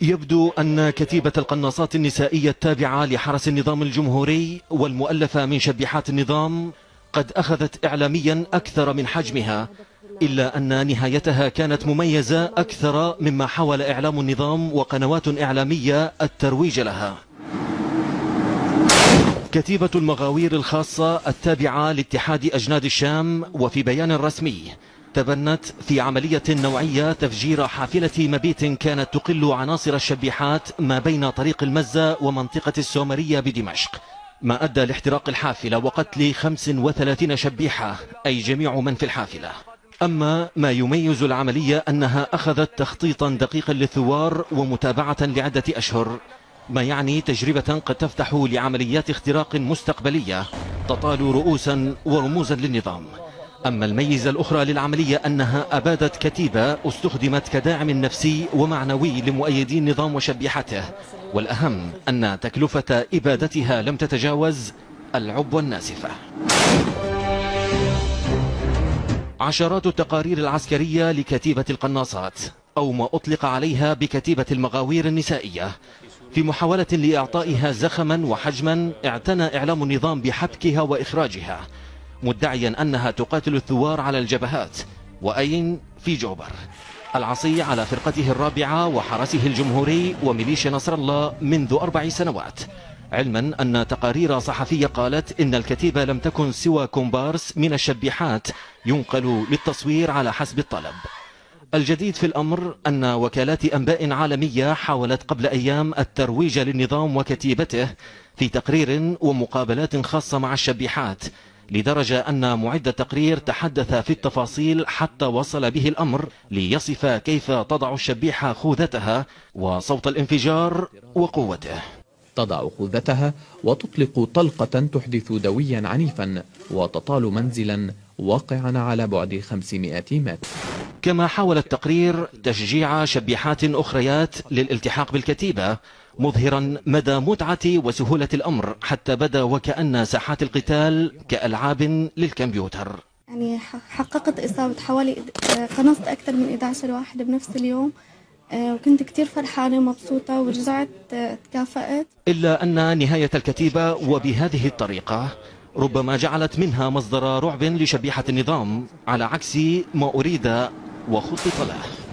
يبدو أن كتيبة القناصات النسائية التابعة لحرس النظام الجمهوري والمؤلفة من شبيحات النظام قد أخذت إعلاميا أكثر من حجمها، إلا أن نهايتها كانت مميزة أكثر مما حاول إعلام النظام وقنوات إعلامية الترويج لها. كتيبة المغاوير الخاصة التابعة لاتحاد أجناد الشام وفي بيان رسمي تبنت في عملية نوعية تفجير حافلة مبيت كانت تقل عناصر الشبيحات ما بين طريق المزة ومنطقة السومرية بدمشق، ما أدى لاحتراق الحافلة وقتل 35 شبيحة أي جميع من في الحافلة. أما ما يميز العملية أنها أخذت تخطيطا دقيقا للثوار ومتابعة لعدة أشهر، ما يعني تجربة قد تفتح لعمليات اختراق مستقبلية تطال رؤوسا ورموزا للنظام. أما الميزة الأخرى للعملية أنها أبادت كتيبة استخدمت كداعم نفسي ومعنوي لمؤيدي النظام وشبيحته، والأهم أن تكلفة إبادتها لم تتجاوز العبوة الناسفة. عشرات التقارير العسكرية لكتيبة القناصات أو ما أطلق عليها بكتيبة المغاوير النسائية في محاولة لإعطائها زخما وحجما اعتنى إعلام النظام بحبكها وإخراجها، مدعيا أنها تقاتل الثوار على الجبهات وأين في جوبر، العصي على فرقته الرابعة وحرسه الجمهوري وميليشيا نصر الله منذ 4 سنوات، علما أن تقارير صحفية قالت إن الكتيبة لم تكن سوى كومبارس من الشبيحات ينقل للتصوير على حسب الطلب. الجديد في الأمر أن وكالات أنباء عالمية حاولت قبل أيام الترويج للنظام وكتيبته في تقرير ومقابلات خاصة مع الشبيحات، لدرجة أن معد التقرير تحدث في التفاصيل حتى وصل به الأمر ليصف كيف تضع الشبيحة خوذتها وصوت الانفجار وقوته. تضع خوذتها وتطلق طلقة تحدث دويا عنيفا وتطال منزلا واقعا على بعد 500 متر. كما حاول التقرير تشجيع شبيحات أخريات للالتحاق بالكتيبة، مظهرا مدى متعة وسهولة الأمر حتى بدا وكأن ساحات القتال كألعاب للكمبيوتر. يعني حققت إصابة حوالي قنصت أكثر من 11 واحد بنفس اليوم، وكنت كتير فرحانة ومبسوطة ورجعت تكافأت. إلا أن نهاية الكتيبة وبهذه الطريقة ربما جعلت منها مصدر رعب لشبيحة النظام على عكس ما أريد وخطط له.